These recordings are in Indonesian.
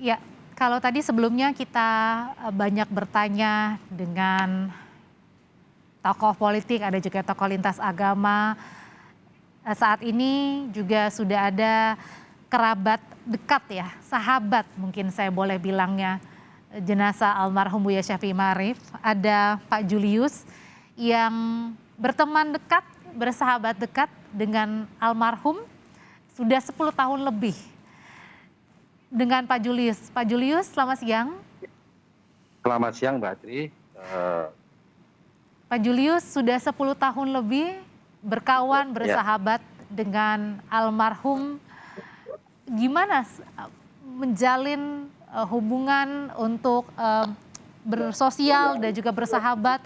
Ya, kalau tadi sebelumnya kita banyak bertanya dengan tokoh politik, ada juga tokoh lintas agama. Saat ini juga sudah ada kerabat dekat ya, sahabat mungkin saya boleh bilangnya, jenazah almarhum Buya Syafi'i Ma'arif. Ada Pak Julius yang berteman dekat, bersahabat dekat dengan almarhum sudah 10 tahun lebih dengan Pak Julius. Pak Julius, selamat siang. Selamat siang Mbak Tri. Pak Julius sudah 10 tahun lebih berkawan, Ya, bersahabat dengan almarhum. Gimana menjalin hubungan untuk bersosial dan juga bersahabat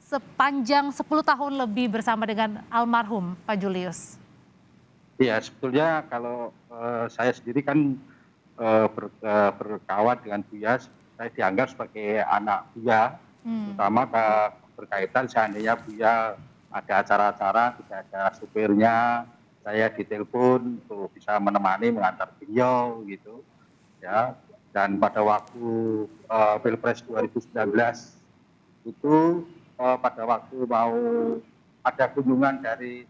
sepanjang 10 tahun lebih bersama dengan almarhum Pak Julius? ya sebetulnya kalau saya sendiri kan berkawan dengan Buya, saya dianggap sebagai anak Buya, Hmm. terutama berkaitan seandainya Buya ada acara-acara, tidak ada supirnya, saya ditelepon untuk bisa menemani mengantar beliau gitu, ya. Dan pada waktu Pilpres 2019 itu pada waktu mau ada kunjungan dari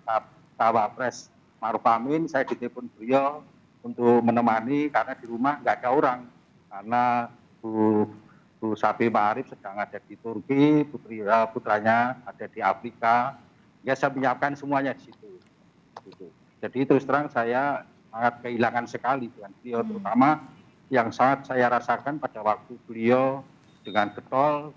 Cawapres Maruf Amin, saya ditelepon beliau untuk menemani karena di rumah nggak ada orang karena Bu Bu Syafi'i Ma'arif sedang ada di Turki, putranya ada di Afrika. Ya saya menyiapkan semuanya di situ. Gitu. Jadi terus terang saya sangat kehilangan sekali dengan beliau, Hmm. terutama yang sangat saya rasakan pada waktu beliau dengan getol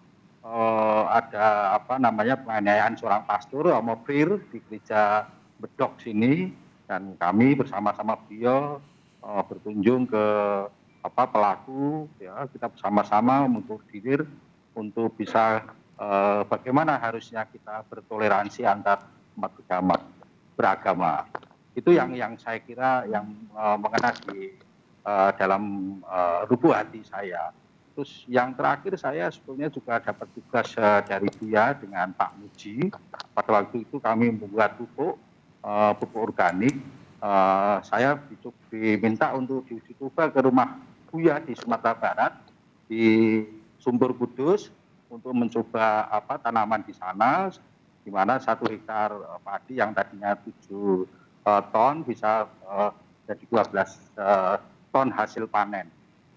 ada apa namanya penganiayaan seorang pastor Mofir di gereja Bedok sini, dan kami bersama-sama beliau berkunjung ke apa pelaku, ya kita bersama-sama mengkoordinir untuk bisa bagaimana harusnya kita bertoleransi antar umat beragama. Itu yang saya kira yang mengena di dalam lubuk hati saya. Terus yang terakhir saya sebetulnya juga dapat tugas dari Buya dengan Pak Muji. Pada waktu itu kami membuat pupuk organik. Saya diminta untuk diuji coba ke rumah Buya di Sumatera Barat, di Sumber Kudus, untuk mencoba apa tanaman di sana, di mana 1 hektar padi yang tadinya 7 ton bisa jadi 12 ton hasil panen.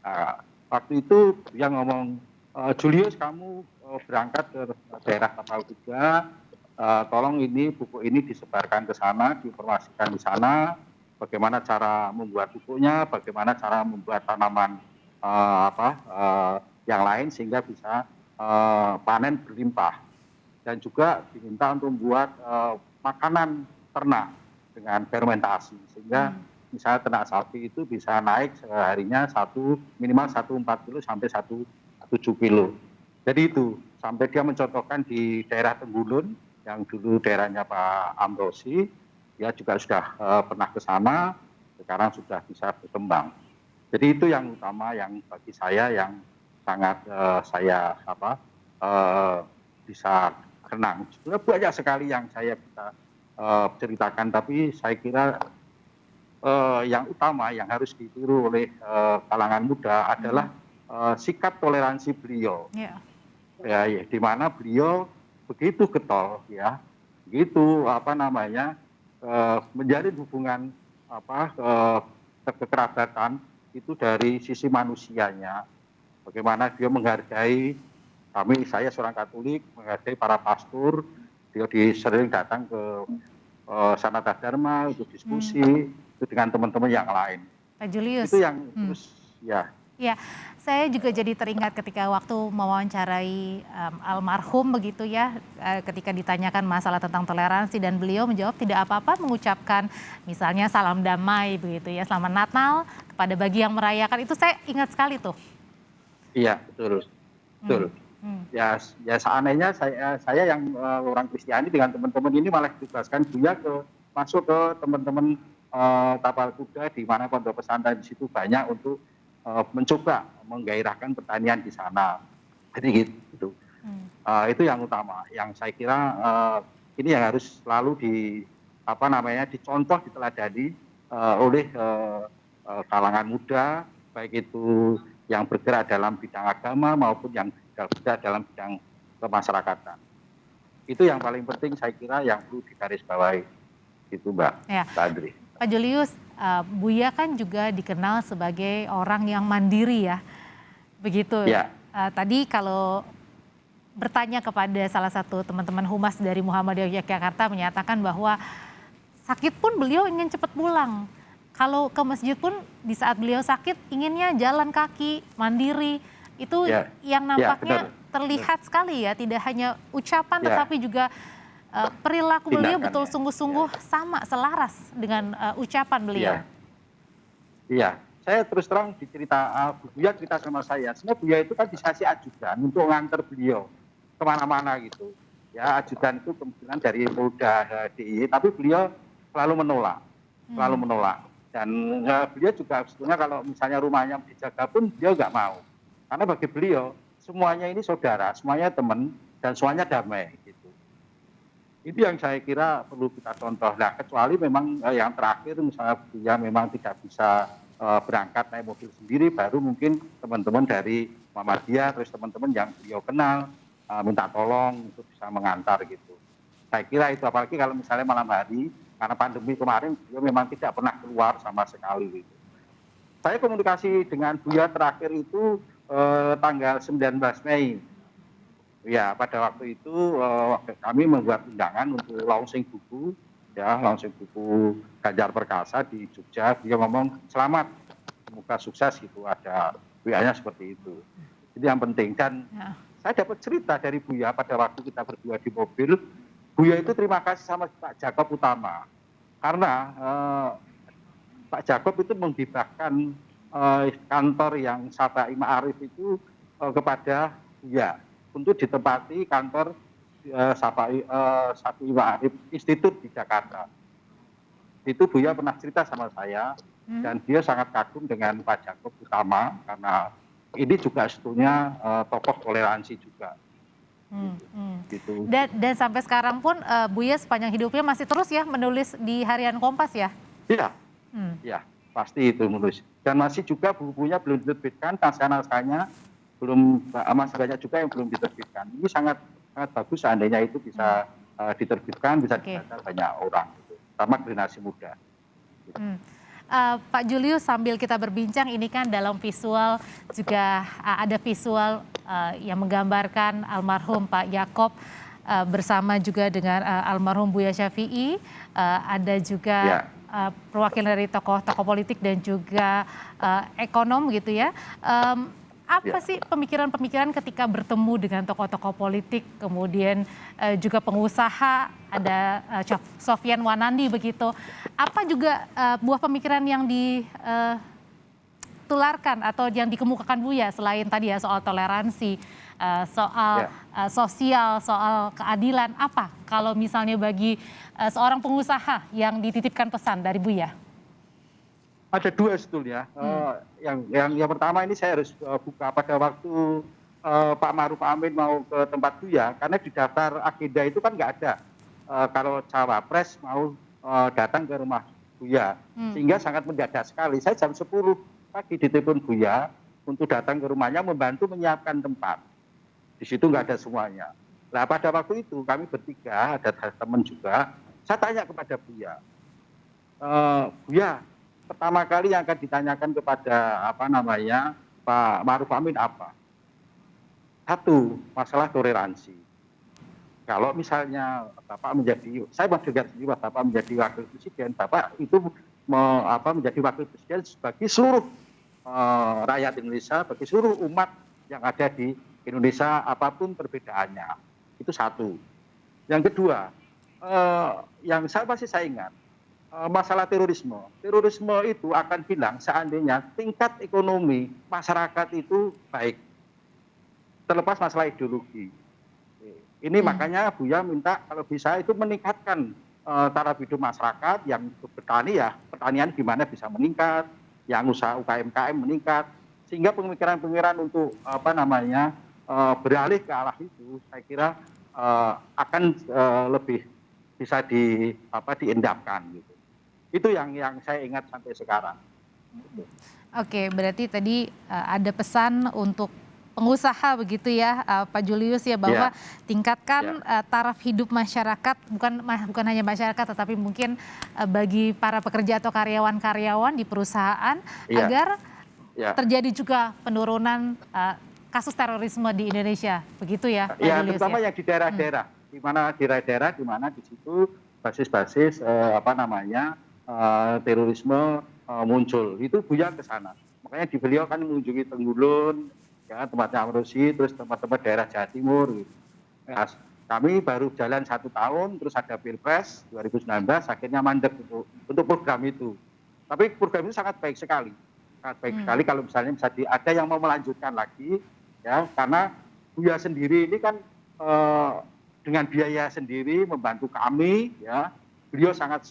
Nah, waktu itu dia ngomong, Julius kamu berangkat ke daerah Tapal Kuda, tolong ini pupuk ini disebarkan ke sana, diinformasikan di sana, bagaimana cara membuat pupuknya, bagaimana cara membuat tanaman yang lain sehingga bisa panen berlimpah. Dan juga diminta untuk membuat makanan ternak dengan fermentasi sehingga misalnya ternak sapi itu bisa naik seharinya minimal 1,4 kilo sampai 1,7 kilo. Jadi itu sampai dia mencontohkan di daerah Tenggulun yang dulu daerahnya Pak Amrosi, dia juga sudah pernah ke sana, sekarang sudah bisa berkembang. Jadi itu yang utama yang bagi saya yang sangat saya bisa kenang. Sebenarnya banyak sekali yang saya bisa ceritakan, tapi saya kira yang utama yang harus ditiru oleh kalangan muda adalah sikap toleransi beliau. Ya. Ya, di mana beliau begitu getol, ya, begitu apa namanya menjalin hubungan apa kekerabatan itu dari sisi manusianya. Bagaimana dia menghargai saya seorang Katolik menghargai para pastor, dia sering datang ke Sanata Dharma untuk diskusi itu dengan teman-teman yang lain. Pak Itu Julius. yang terus ya. Ya, saya juga jadi teringat ketika waktu mewawancarai almarhum begitu ya, ketika ditanyakan masalah tentang toleransi dan beliau menjawab tidak apa-apa mengucapkan misalnya salam damai begitu ya, selamat Natal kepada bagi yang merayakan, itu saya ingat sekali tuh. Iya, betul. Betul. Hmm, hmm, Ya seandainya saya yang orang Kristiani dengan teman-teman ini malah ditugaskan Buya masuk ke teman-teman tapal kuda di mana pondok pesantren di situ banyak untuk mencoba menggairahkan pertanian di sana. Jadi gitu. hmm. Itu yang utama. Yang saya kira ini yang harus selalu dicontoh, diteladani oleh kalangan muda, baik itu yang bergerak dalam bidang agama maupun yang bergerak dalam bidang kemasyarakatan. Itu yang paling penting saya kira yang perlu digarisbawahi, itu Mbak Ya, Andri. Pak Julius, Buya kan juga dikenal sebagai orang yang mandiri ya, begitu. Ya, Tadi kalau bertanya kepada salah satu teman-teman humas dari Muhammadiyah Yogyakarta menyatakan bahwa sakit pun beliau ingin cepat pulang. Kalau ke masjid pun di saat beliau sakit inginnya jalan kaki, mandiri. Itu ya, yang ya, nampaknya benar, terlihat sekali ya, tidak hanya ucapan ya, tetapi juga perilaku beliau betul tindakannya. sungguh-sungguh sama, selaras dengan ucapan beliau. Iya, iya. Saya terus terang Bu Buya cerita sama saya. Sebenarnya Buya itu kan dikasih ajudan untuk nganter beliau kemana-mana gitu. Ya, ajudan itu kebetulan dari Polda DIY, tapi beliau selalu menolak, selalu Hmm. menolak. Dan beliau juga sebetulnya kalau misalnya rumahnya dijaga pun beliau nggak mau. Karena bagi beliau semuanya ini saudara, semuanya teman, dan semuanya damai gitu. Itu yang saya kira perlu kita contoh. Nah, kecuali memang yang terakhir misalnya dia memang tidak bisa berangkat naik mobil sendiri, baru mungkin teman-teman dari Muhammadiyah, terus teman-teman yang beliau kenal minta tolong untuk bisa mengantar gitu. Saya kira itu, apalagi kalau misalnya malam hari, karena pandemi kemarin beliau memang tidak pernah keluar sama sekali gitu. Saya komunikasi dengan Buya terakhir itu tanggal 19 Mei. Ya, pada waktu itu kami membuat undangan untuk launching buku, ya, launching buku Ganjar Perkasa di Jogja. Dia ngomong selamat, semoga sukses gitu. Ada WA-nya seperti itu. Itu yang penting. Dan Ya. saya dapat cerita dari Buya pada waktu kita berdua di mobil. Buya itu terima kasih sama Pak Jakob Utama karena Pak Jakob itu menghibahkan kantor yang Sabai Ma'arif itu kepada Buya untuk ditempati kantor Sabai Ma'arif Institut di Jakarta. Itu Buya pernah cerita sama saya dan dia sangat kagum dengan Pak Jakob Utama karena ini juga sebetulnya tokoh toleransi juga. Gitu. Dan sampai sekarang pun Buya sepanjang hidupnya masih terus ya menulis di Harian Kompas ya? Iya, Hmm. ya, pasti itu menulis. Dan masih juga bukunya belum diterbitkan, naskah-naskahnya belum, masih banyak juga yang belum diterbitkan. Ini sangat sangat bagus seandainya itu bisa diterbitkan, bisa Oke. dibaca banyak orang, gitu. Sama generasi muda. Hmm. Pak Julius, sambil kita berbincang ini kan dalam visual juga ada visual yang menggambarkan almarhum Pak Yakob bersama juga dengan almarhum Buya Syafi'i. Ada juga Ya, perwakilan dari tokoh-tokoh politik dan juga ekonom gitu ya. Apa ya. sih pemikiran-pemikiran ketika bertemu dengan tokoh-tokoh politik, kemudian juga pengusaha, ada Sofyan Wanandi begitu. Apa juga buah pemikiran yang ditularkan atau yang dikemukakan Buya selain tadi ya soal toleransi, soal Ya. sosial, soal keadilan, apa kalau misalnya bagi seorang pengusaha yang dititipkan pesan dari Buya? Ada dua sebetulnya. Yang pertama ini saya harus buka pada waktu Pak Maruf Amin mau ke tempat Buya, karena di daftar agenda itu kan nggak ada kalau cawapres mau datang ke rumah Buya, sehingga sangat mendadak sekali. Saya jam 10 pagi ditelepon Buya untuk datang ke rumahnya membantu menyiapkan tempat. Di situ nggak ada semuanya. Nah, pada waktu itu kami bertiga, ada teman juga, saya tanya kepada Buya, Buya, pertama kali yang akan ditanyakan kepada Pak Maruf Amin apa? Satu, masalah toleransi. Kalau misalnya Bapak menjadi, saya juga Bapak menjadi wakil presiden, Bapak itu menjadi wakil presiden bagi seluruh rakyat Indonesia, bagi seluruh umat yang ada di Indonesia, apapun perbedaannya. Itu satu. Yang kedua, yang masih saya ingat, masalah terorisme. Terorisme itu akan hilang seandainya tingkat ekonomi masyarakat itu baik. Terlepas masalah ideologi. Ini makanya Buya minta kalau bisa itu meningkatkan taraf hidup masyarakat yang bertani ya, pertanian gimana bisa meningkat, yang usaha UKM meningkat, sehingga pemikiran-pemikiran untuk beralih ke arah itu, saya kira akan lebih bisa diendapkan gitu. Itu yang saya ingat sampai sekarang. Oke, berarti tadi ada pesan untuk pengusaha begitu ya, Pak Julius ya, bahwa Ya, tingkatkan ya, taraf hidup masyarakat, bukan hanya masyarakat tetapi mungkin bagi para pekerja atau karyawan-karyawan di perusahaan iya, agar ya. terjadi juga penurunan kasus terorisme di Indonesia. Begitu ya, Pak Ya, Julius terutama ya? yang di Hmm, daerah-daerah, di mana di situ basis-basis apa namanya terorisme muncul. Itu Buya ke sana. Makanya di beliau kan mengunjungi Tenggulun, ya tempatnya Amrozi, terus tempat-tempat daerah Jawa Timur. Gitu. Nah, kami baru jalan 1 tahun, terus ada Pilpres 2019, akhirnya mandek untuk program itu. Tapi program itu sangat baik hmm, sekali kalau misalnya ada yang mau melanjutkan lagi, ya karena Buya sendiri ini kan eh, dengan biaya sendiri membantu kami, ya beliau sangat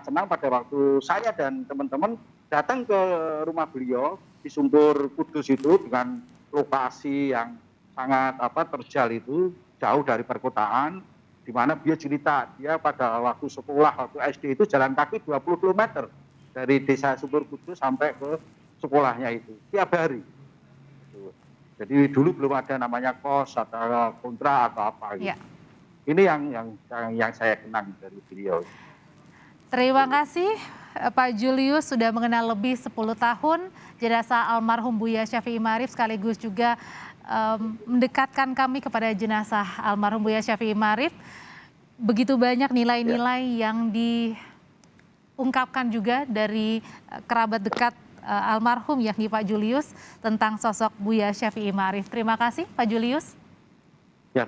senang pada waktu saya dan teman-teman datang ke rumah beliau di Sumber Kudus itu dengan lokasi yang sangat terjal itu jauh dari perkotaan, di mana dia cerita dia pada waktu sekolah waktu SD itu jalan kaki 20 kilometer dari desa Sumber Kudus sampai ke sekolahnya itu tiap hari. Jadi dulu belum ada namanya kos atau kontra atau apa ya. gitu. Ini yang saya kenang dari beliau. Terima kasih Pak Julius sudah mengenal lebih 10 tahun jenazah almarhum Buya Syafi'i Ma'arif sekaligus juga mendekatkan kami kepada jenazah almarhum Buya Syafi'i Ma'arif. Begitu banyak Ya, nilai-nilai yang diungkapkan juga dari kerabat dekat almarhum yakni Pak Julius tentang sosok Buya Syafi'i Ma'arif. Terima kasih Pak Julius.